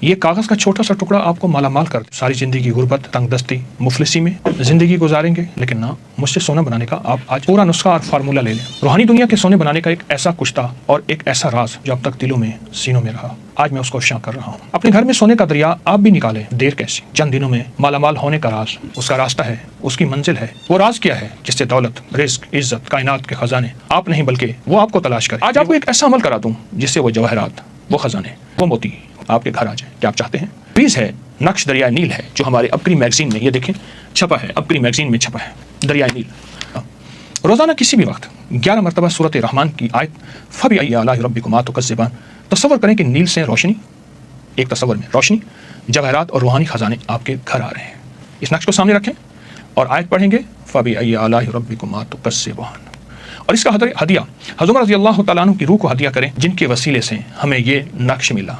یہ کاغذ کا چھوٹا سا ٹکڑا آپ کو مالا مال کر دے. ساری زندگی غربت، تنگ دستی، مفلسی میں زندگی گزاریں گے، لیکن نہ، مجھ سے سونا بنانے کا آپ آج پورا نسخہ اور فارمولہ لے لیں. روحانی دنیا کے سونے بنانے کا ایک ایسا کچھ تھا اور ایک ایسا راز جو اب تک دلوں میں، سینوں میں رہا. آج میں اس کو افشاں کر رہا ہوں. اپنے گھر میں سونے کا دریا آپ بھی نکالیں. دیر کیسی، چند دنوں میں مالا مال ہونے کا راز، اس کا راستہ ہے، اس کی منزل ہے. وہ راز کیا ہے جس سے دولت، رزق، عزت، کائنات کے خزانے آپ نہیں بلکہ وہ آپ کو تلاش کرے. آج آپ کو ایک ایسا عمل کرا دوں جس سے وہ جواہرات، وہ خزانے، وہ موتی آپ کے گھر آ جائیں. کیا آپ چاہتے ہیں؟ پلیز ہے، نقش دریائے نیل ہے جو ہمارے ابکری میگزین میں، یہ دیکھیں چھپا ہے، ابکری میگزین میں چھپا ہے، دریائے نیل. روزانہ کسی بھی وقت 11 مرتبہ سورۃ رحمان کی آیت فَبِأَيِّ آلَاءِ رَبِّكُمَا تُكَذِّبَانِ. تصور کریں کہ نیل سے روشنی، ایک تصور میں روشنی، جواہرات اور روحانی خزانے آپ کے گھر آ رہے ہیں. اس نقش کو سامنے رکھیں اور آیت پڑھیں گے فَبِأَيِّ آلَاءِ رَبِّكُمَا تُكَذِّبَانِ. اور اس کا ہدیہ حضرت عمر رضی اللہ تعالیٰ عنہ کی روح کو ہدیہ کریں جن کے وسیلے سے ہمیں یہ نقش ملا.